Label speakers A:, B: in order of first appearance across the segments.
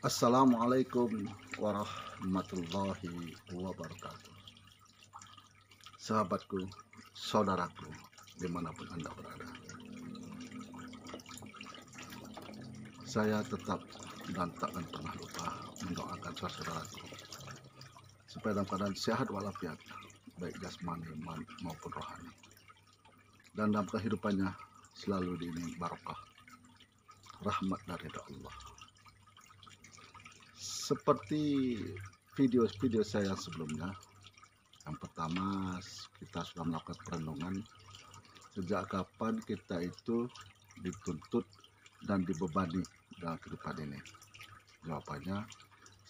A: Assalamualaikum warahmatullahi wabarakatuh. Sahabatku, saudaraku, dimanapun Anda berada, saya tetap dan takkan pernah lupa mendoakan saudaraku supaya dalam keadaan sehat walafiat, baik jasmani maupun rohani, dan dalam kehidupannya selalu diiringi barokah rahmat dari Allah. Seperti video-video saya sebelumnya, yang pertama kita sudah melakukan perenungan sejak kapan kita itu dituntut dan dibebani dalam kehidupan ini. Jawabannya,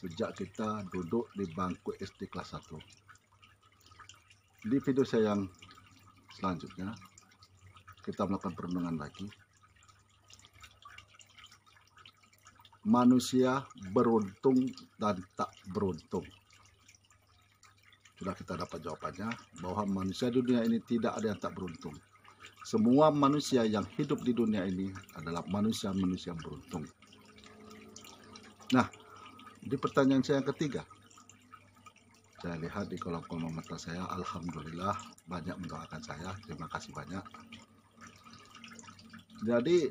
A: sejak kita duduk di bangku SD kelas 1. Di video saya yang selanjutnya, kita melakukan perenungan lagi. Manusia beruntung dan tak beruntung. Sudah kita dapat jawabannya bahwa manusia di dunia ini tidak ada yang tak beruntung. Semua manusia yang hidup di dunia ini adalah manusia-manusia yang beruntung. Nah, di pertanyaan saya yang ketiga, saya lihat di kolom komentar saya, alhamdulillah banyak mendoakan saya. Terima kasih banyak. Jadi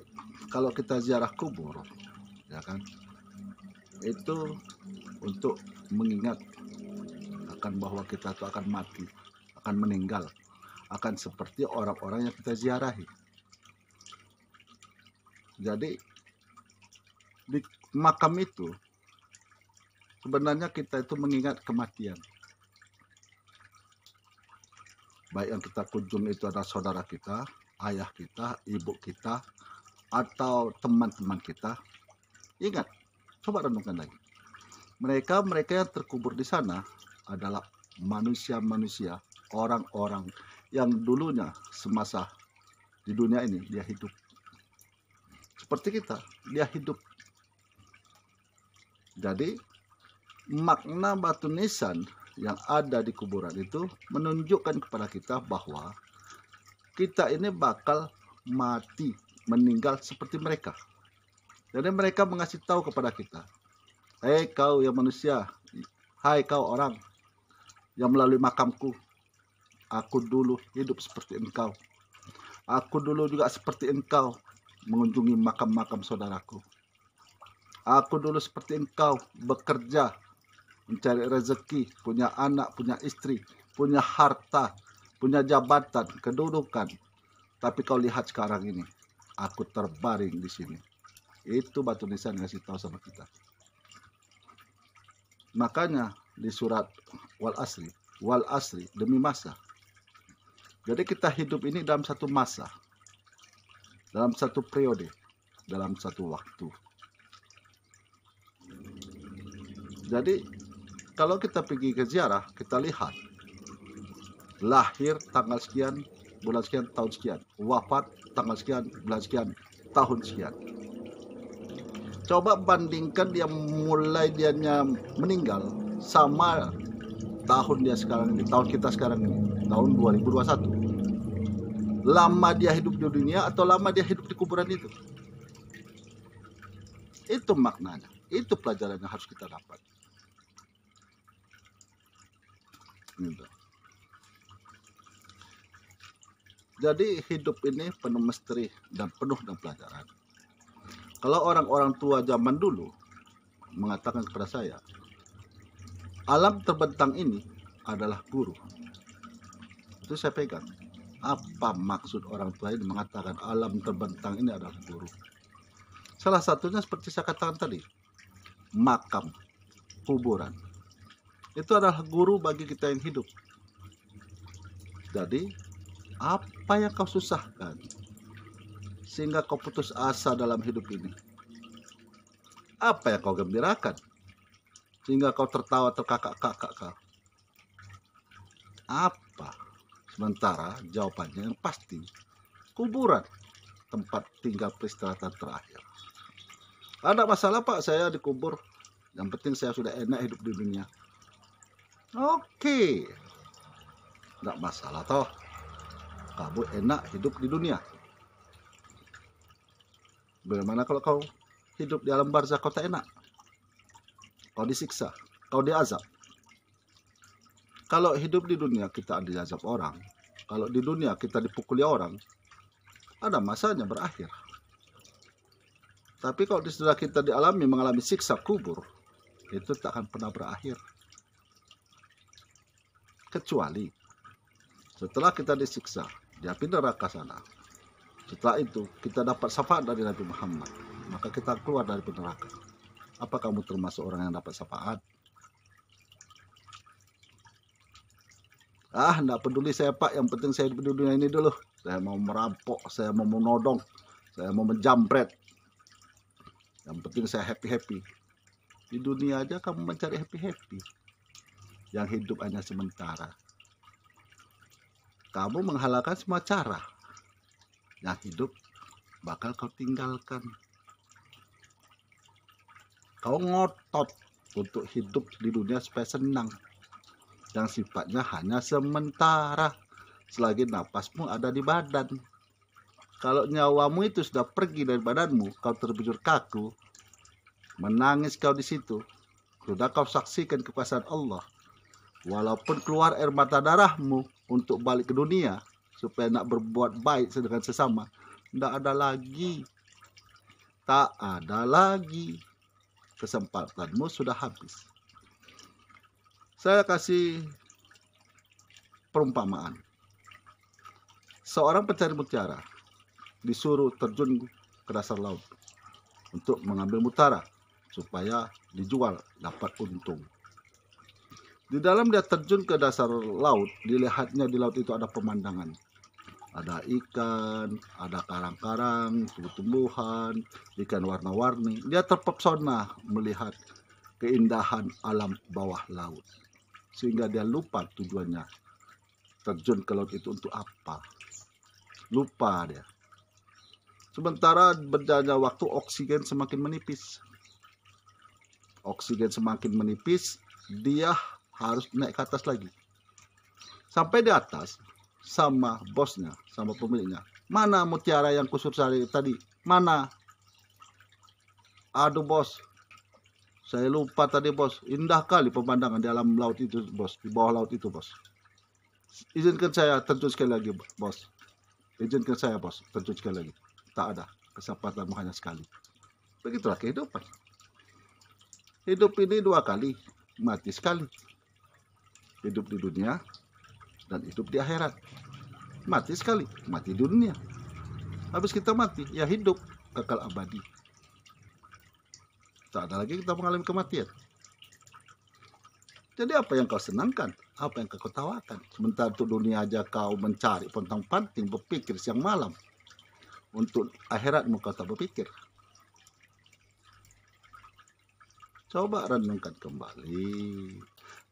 A: kalau kita ziarah kubur, ya kan, itu untuk mengingat akan bahwa kita itu akan mati, akan meninggal, akan seperti orang-orang yang kita ziarahi. Jadi di makam itu sebenarnya kita itu mengingat kematian. Baik yang kita kunjung itu adalah saudara kita, ayah kita, ibu kita, atau teman-teman kita. Ingat, coba renungkan lagi. Mereka yang terkubur di sana adalah manusia-manusia, orang-orang yang dulunya semasa di dunia ini dia hidup. Seperti kita, dia hidup. Jadi, makna batu nisan yang ada di kuburan itu menunjukkan kepada kita bahwa kita ini bakal mati, meninggal seperti mereka. Jadi mereka mengasih tahu kepada kita, hei kau yang manusia, hai kau orang yang melalui makamku, aku dulu hidup seperti engkau. Aku dulu juga seperti engkau mengunjungi makam-makam saudaraku. Aku dulu seperti engkau bekerja, mencari rezeki, punya anak, punya istri, punya harta, punya jabatan, kedudukan. Tapi kau lihat sekarang ini, aku terbaring di sini. Itu batu nisan ngasih tahu sama kita. Makanya di surat wal asri demi masa. Jadi kita hidup ini dalam satu masa, dalam satu periode, dalam satu waktu. Jadi kalau kita pergi ke ziarah, kita lihat lahir tanggal sekian, bulan sekian, tahun sekian, wafat tanggal sekian, bulan sekian, tahun sekian. Coba bandingkan dia mulai dianya meninggal sama tahun dia sekarang ini, tahun kita sekarang ini, tahun 2021. Lama dia hidup di dunia atau lama dia hidup di kuburan itu? Itu maknanya, itu pelajaran yang harus kita dapat. Jadi hidup ini penuh misteri dan penuh dengan pelajaran. Kalau orang-orang tua zaman dulu mengatakan kepada saya, alam terbentang ini adalah guru. Itu saya pegang. Apa maksud orang tua ini mengatakan alam terbentang ini adalah guru? Salah satunya seperti saya katakan tadi, makam, kuburan. Itu adalah guru bagi kita yang hidup. Jadi, apa yang kau susahkan sehingga kau putus asa dalam hidup ini? Apa yang kau gembirakan sehingga kau tertawa terkakak-kakak kau? Apa? Sementara jawabannya yang pasti, kuburan, tempat tinggal peristirahatan terakhir. Ada masalah pak, saya dikubur. Yang penting saya sudah enak hidup di dunia. Oke, nggak masalah toh. Kamu enak hidup di dunia. Bagaimana kalau kau hidup di alam barzakh kau tak enak? kau disiksa, kau diazab. Kalau hidup di dunia kita diazab orang, kalau di dunia kita dipukuli orang, ada masanya berakhir. Tapi kalau sudah kita mengalami siksa kubur, itu tak akan pernah berakhir. Kecuali setelah kita disiksa di api neraka sana, setelah itu kita dapat syafaat dari Nabi Muhammad, maka kita keluar dari neraka. Apa kamu termasuk orang yang dapat syafaat? Enggak peduli saya Pak, yang penting saya di dunia ini dulu. Saya mau merampok, saya mau menodong, saya mau menjambret. Yang penting saya happy-happy. Di dunia aja kamu mencari happy-happy. Yang hidup hanya sementara. Kamu menghalalkan semua cara. Yang hidup bakal kau tinggalkan. Kau ngotot untuk hidup di dunia supaya senang. Yang sifatnya hanya sementara, selagi napasmu ada di badan. Kalau nyawamu itu sudah pergi dari badanmu, kau terbujur kaku, menangis kau di situ, sudah kau saksikan kekuasaan Allah. Walaupun keluar air mata darahmu untuk balik ke dunia, supaya nak berbuat baik dengan sesama, tidak ada lagi. Tak ada lagi. Kesempatanmu sudah habis. Saya kasih perumpamaan. Seorang pencari mutiara disuruh terjun ke dasar laut untuk mengambil mutiara supaya dijual dapat untung. Di dalam dia terjun ke dasar laut, dilihatnya di laut itu ada pemandangan. Ada ikan, ada karang-karang, tumbuh-tumbuhan, ikan warna-warni. Dia terpesona melihat keindahan alam bawah laut. Sehingga dia lupa tujuannya terjun ke laut itu untuk apa. Lupa dia. Sementara berjalannya waktu, oksigen semakin menipis. Oksigen semakin menipis, dia harus naik ke atas lagi. Sampai di atas, sama bosnya, sama pemiliknya. Mana mutiara yang kusur tadi? Mana? Aduh bos, saya lupa tadi bos. Indah kali pemandangan di alam laut itu bos. Di bawah laut itu bos. Izinkan saya terjun sekali lagi bos. Izinkan saya bos terjun sekali lagi. Tak ada. Kesempatanmu hanya sekali. Begitulah kehidupan. Hidup ini dua kali. Mati sekali. Hidup di dunia dan hidup di akhirat. Mati sekali. Mati di dunia. Habis kita mati, ya hidup kekal abadi. Tak ada lagi kita mengalami kematian. Jadi apa yang kau senangkan? Apa yang kau tawakan? Sementara untuk dunia aja kau mencari pontang-panting, berpikir siang malam. Untuk akhiratmu kau tak berpikir. Coba renungkan kembali.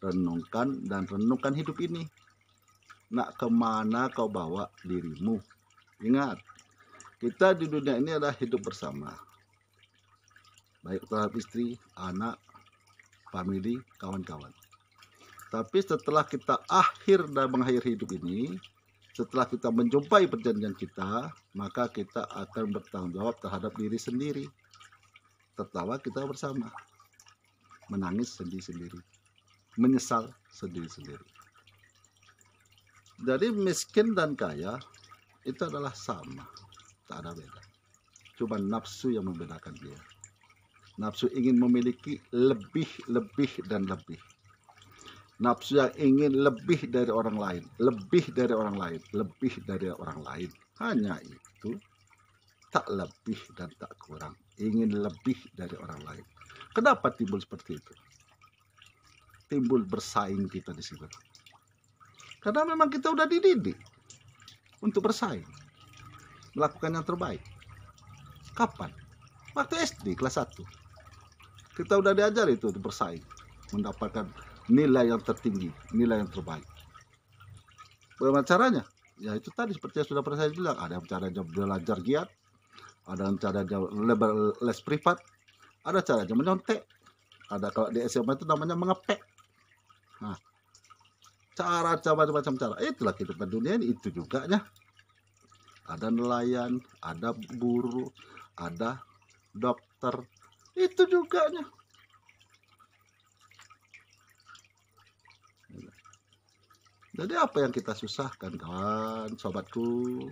A: Renungkan hidup ini. Nak kemana kau bawa dirimu? Ingat, kita di dunia ini adalah hidup bersama. Baik terhadap istri, anak, famili, kawan-kawan. Tapi setelah kita mengakhiri hidup ini, setelah kita menjumpai perjanjian kita, maka kita akan bertanggung jawab terhadap diri sendiri. Tertawa kita bersama, menangis sendiri-sendiri, menyesal sendiri-sendiri. Jadi miskin dan kaya itu adalah sama, tak ada beda. Cuma nafsu yang membedakan dia. Nafsu ingin memiliki lebih dan lebih. Nafsu yang ingin lebih dari orang lain, lebih dari orang lain, lebih dari orang lain. Hanya itu, tak lebih dan tak kurang. Ingin lebih dari orang lain. Kenapa timbul seperti itu? Timbul bersaing kita di situ. Karena memang kita udah dididik untuk bersaing, melakukan yang terbaik. Kapan? Waktu SD kelas 1. Kita udah diajar itu untuk bersaing, mendapatkan nilai yang tertinggi, nilai yang terbaik. Bagaimana caranya? Ya itu tadi seperti yang sudah pernah saya bilang. Ada yang caranya belajar giat, ada yang caranya les privat, ada caranya menyontek, ada kalau di SMA itu namanya mengepek. Nah, macam-macam cara. Itulah kehidupan dunia ini, itu juga ya. Ada nelayan, ada buruh, ada dokter, itu juga nya. Jadi apa yang kita susahkan kawan, sobatku?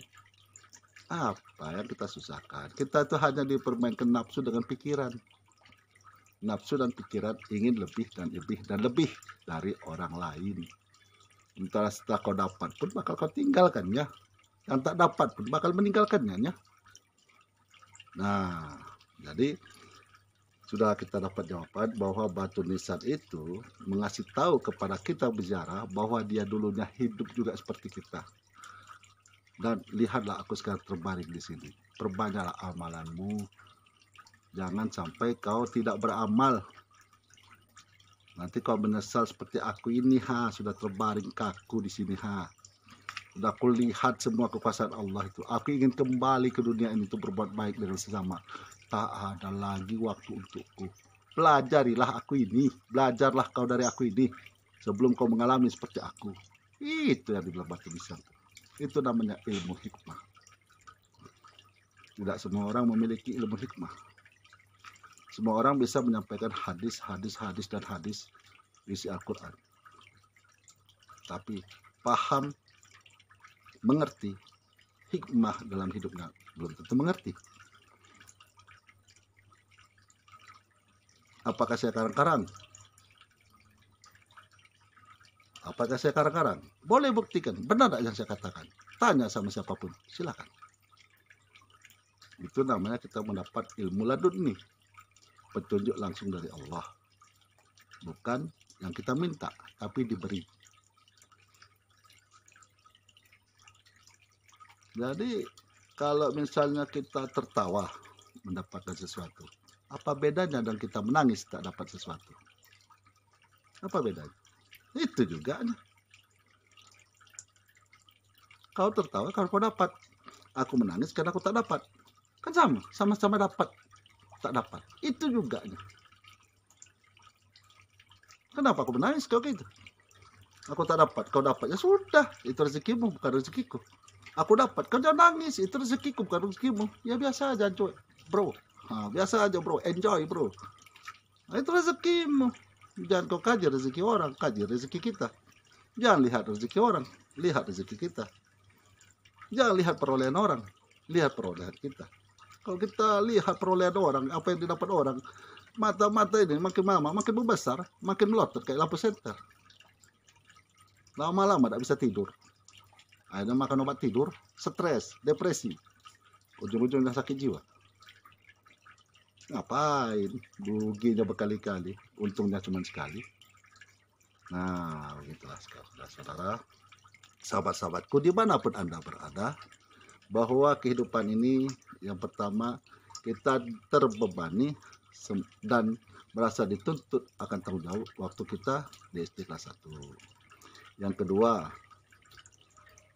A: Apa yang kita susahkan? Kita itu hanya dipermainkan nafsu dengan pikiran. Nafsu dan pikiran ingin lebih dan lebih dan lebih dari orang lain. Entah setelah kau dapat pun bakal kau tinggalkannya. Yang tak dapat pun bakal meninggalkannya. Nah, jadi sudah kita dapat jawaban bahwa batu nisan itu mengasih tahu kepada kita berjarah bahwa dia dulunya hidup juga seperti kita. Dan lihatlah aku sekarang terbaring di sini. Perbanyaklah amalanmu. Jangan sampai kau tidak beramal. Nanti kau menyesal seperti aku ini sudah terbaring kaku di sini Sudah aku lihat semua kekuasaan Allah itu. Aku ingin kembali ke dunia ini untuk berbuat baik dengan sesama. Tak ada lagi waktu untukku. Pelajarilah aku ini. Belajarlah kau dari aku ini. Sebelum kau mengalami seperti aku. Itu yang dibilang batu nisan. Itu namanya ilmu hikmah. Tidak semua orang memiliki ilmu hikmah. Semua orang bisa menyampaikan hadis dan hadis isi Al-Quran. Tapi paham, mengerti, hikmah dalam hidupnya belum tentu mengerti. Apakah saya karang-karang? Apakah saya karang-karang? Boleh buktikan, benar tidak yang saya katakan? Tanya sama siapapun, silakan. Itu namanya kita mendapat ilmu laduni, petunjuk langsung dari Allah. Bukan yang kita minta, tapi diberi. Jadi kalau misalnya kita tertawa mendapatkan sesuatu, apa bedanya dengan kita menangis tak dapat sesuatu? Apa bedanya? Itu juga. Kau tertawa kalau kau dapat. Aku menangis karena aku tak dapat. Kan sama-sama dapat, tak dapat. Itu juga. Kenapa aku menangis kau gitu? Aku tak dapat, kau dapat. Ya sudah, itu rezekimu bukan rezekiku. Aku dapat, kau jangan nangis. Itu rezekiku bukan rezekimu. Ya biasa aja, bro. Biasa aja, bro. Enjoy, bro. Nah, itu rezekimu. Jangan kau kaji rezeki orang, kaji rezeki kita. Jangan lihat rezeki orang, lihat rezeki kita. Jangan lihat perolehan orang, lihat perolehan kita. Kalau kita lihat perolehan orang, apa yang didapat orang, mata-mata ini makin membesar, makin melotot kayak lampu senter. Lama-lama tidak bisa tidur. Akhirnya makan obat tidur, stres, depresi. Ujung-ujungnya sakit jiwa. Ngapain? Ruginya berkali-kali, untungnya cuma sekali. Nah, begitulah saudara-saudara, sahabat-sahabatku dimanapun Anda berada, bahwa kehidupan ini yang pertama kita terbebani dan merasa dituntut akan tanggung jawab waktu kita di SD kelas 1. Yang kedua,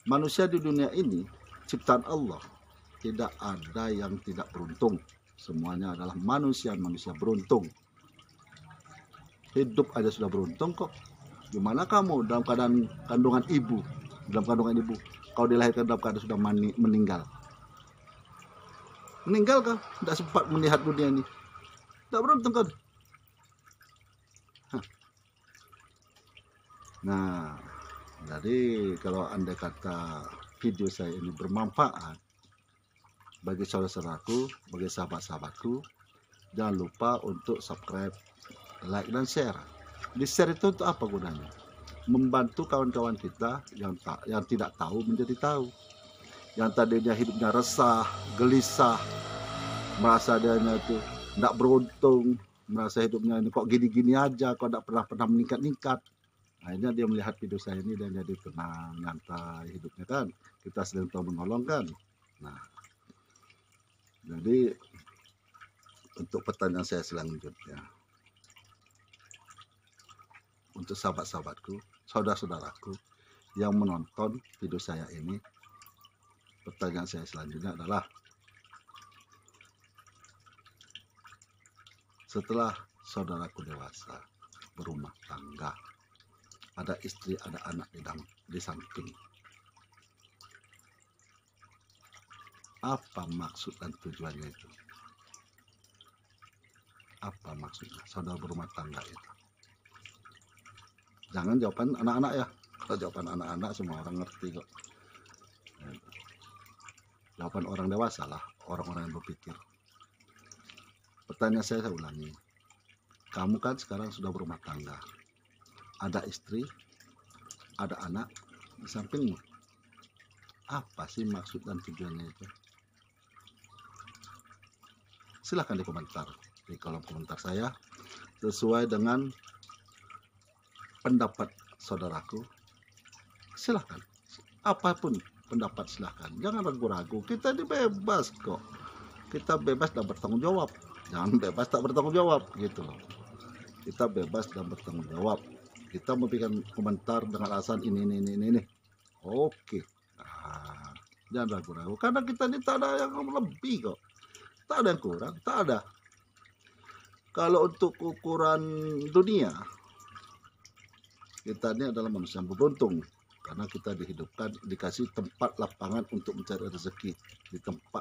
A: manusia di dunia ini ciptaan Allah, tidak ada yang tidak beruntung. Semuanya adalah manusia beruntung. Hidup aja sudah beruntung kok. Gimana kamu dalam keadaan kandungan ibu? Dalam kandungan ibu, kau dilahirkan dalam keadaan sudah meninggal. Meninggal kau, tidak sempat melihat dunia ini. Tidak beruntung kan? Nah, jadi kalau Anda kata video saya ini bermanfaat bagi saudara-saudaraku, bagi sahabat-sahabatku, jangan lupa untuk subscribe, like, dan share. Di share itu untuk apa gunanya? Membantu kawan-kawan kita yang tidak tahu menjadi tahu. Yang tadinya hidupnya resah, gelisah, merasa dianya itu tidak beruntung, merasa hidupnya ini kok gini-gini aja, kok tidak pernah meningkat-ningkat. Akhirnya dia melihat video saya ini dan jadi tenang, nyantai hidupnya kan. Kita sedang tahu menolong kan. Nah, jadi untuk pertanyaan saya selanjutnya, untuk sahabat-sahabatku, saudara-saudaraku yang menonton video saya ini, pertanyaan saya selanjutnya adalah, setelah saudaraku dewasa, berumah tangga, ada istri, ada anak di samping, apa maksud dan tujuannya itu? Apa maksudnya saudara berumah tangga itu? Jangan jawaban anak-anak ya. Kalau jawaban anak-anak semua orang ngerti kok. Jawaban orang dewasa lah, orang-orang yang berpikir. Pertanyaan saya ulangi. Kamu kan sekarang sudah berumah tangga. Ada istri, ada anak di sampingmu. Apa sih maksud dan tujuannya itu? Silahkan di komentar, di kolom komentar saya, sesuai dengan pendapat saudaraku. Silahkan, apapun pendapat silahkan, jangan ragu-ragu. Kita ini bebas kok, kita bebas dan bertanggung jawab, jangan bebas tak bertanggung jawab gitu loh. Kita bebas dan bertanggung jawab. Kita memberikan komentar dengan alasan ini. Oke, nah, jangan ragu-ragu, karena kita ini tak ada yang lebih kok, tak ada yang kurang, tak ada. Kalau untuk ukuran dunia, kita ini adalah manusia yang beruntung, karena kita dihidupkan, dikasih tempat lapangan untuk mencari rezeki,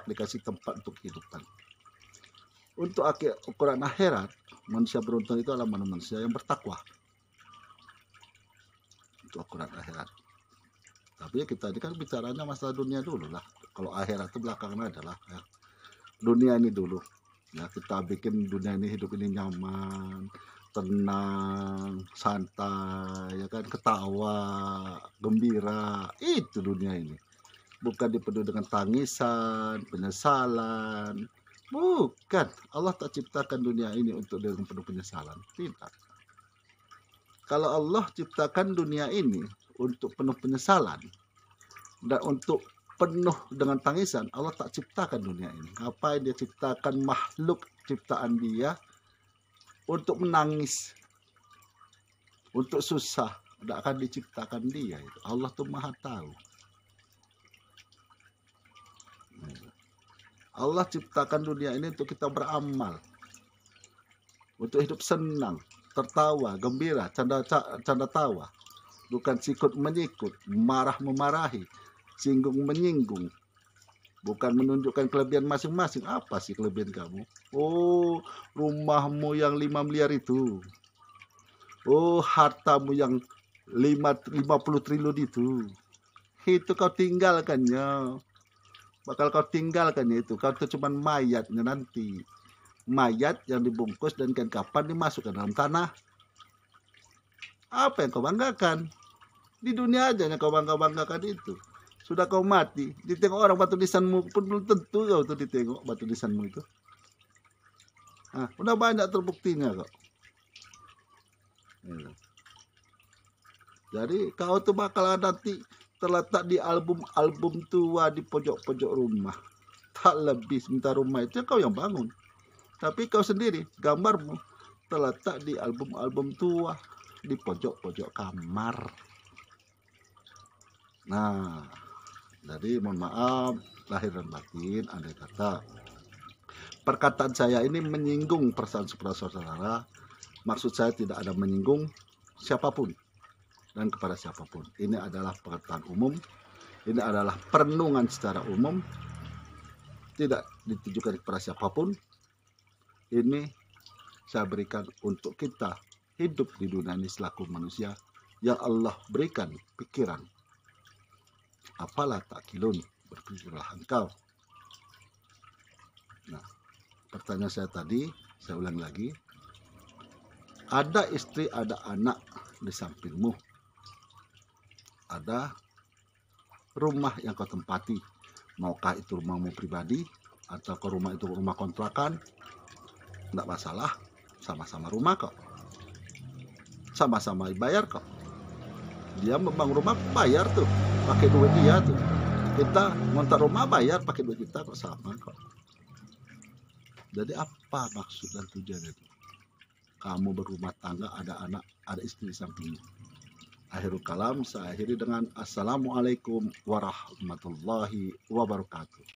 A: dikasih tempat untuk kehidupan. Untuk ukuran akhirat, manusia beruntung itu adalah manusia yang bertakwa. Untuk ukuran akhirat. Tapi kita ini kan bicaranya masalah dunia dulu lah. Kalau akhirat itu belakangan adalah ya, dunia ini dulu. Ya, kita bikin dunia ini, hidup ini nyaman, tenang, santai, ya kan, ketawa, gembira. Itu dunia ini. Bukan dipenuhi dengan tangisan, penyesalan. Bukan. Allah tak ciptakan dunia ini untuk dengan penuh penyesalan. Tidak. Kalau Allah ciptakan dunia ini untuk penuh penyesalan dan untuk penuh dengan tangisan, Allah tak ciptakan dunia ini. Ngapain dia ciptakan makhluk ciptaan dia untuk menangis, untuk susah? Tidak akan diciptakan dia itu. Allah tuh maha tahu. Allah ciptakan dunia ini untuk kita beramal, untuk hidup senang, tertawa, gembira, canda tawa, bukan sikut menyikut, marah memarahi, singgung menyinggung, bukan menunjukkan kelebihan masing-masing. Apa sih kelebihan kamu? Oh, rumahmu yang 5 miliar itu. Oh, hartamu yang 50 triliun itu. Itu kau tinggalkannya. Bakal kau tinggalkannya itu. Kau itu cuma mayatnya nanti. Mayat yang dibungkus dan kain kapan dimasukkan dalam tanah. Apa yang kau banggakan? Di dunia aja yang kau banggakan itu. Sudah kau mati, ditengok orang batu nisanmu pun belum tentu kau tuh ditengok batu nisanmu itu. Nah, udah banyak terbuktinya kok. Jadi kau tuh bakal nanti terletak di album tua di pojok-pojok rumah. Tak lebih, sementara rumah itu kau yang bangun. Tapi kau sendiri, gambarmu terletak di album tua di pojok-pojok kamar. Nah, jadi mohon maaf lahir dan batin, andai kata perkataan saya ini menyinggung perasaan saudara. Maksud saya tidak ada menyinggung siapapun dan kepada siapapun. Ini adalah perkataan umum, ini adalah perenungan secara umum, tidak ditujukan kepada siapapun. Ini saya berikan untuk kita hidup di dunia ini selaku manusia yang Allah berikan pikiran. Apalah takilun, berpikirlah engkau. Nah, pertanyaan saya tadi, saya ulang lagi. Ada istri, ada anak di sampingmu. Ada rumah yang kau tempati. Maukah itu rumahmu pribadi, atau ke rumah itu rumah kontrakan? Tidak masalah, sama-sama rumah kok. Sama-sama bayar kok. Dia membangun rumah bayar tuh, pakai duit dia tuh. Kita ngontrak rumah bayar pakai duit kita kok, sama kok. Jadi apa maksud dan tujuan itu? Kamu berumah tangga, ada anak, ada istri di sampingmu. Akhirul kalam saya akhiri dengan Assalamualaikum warahmatullahi wabarakatuh.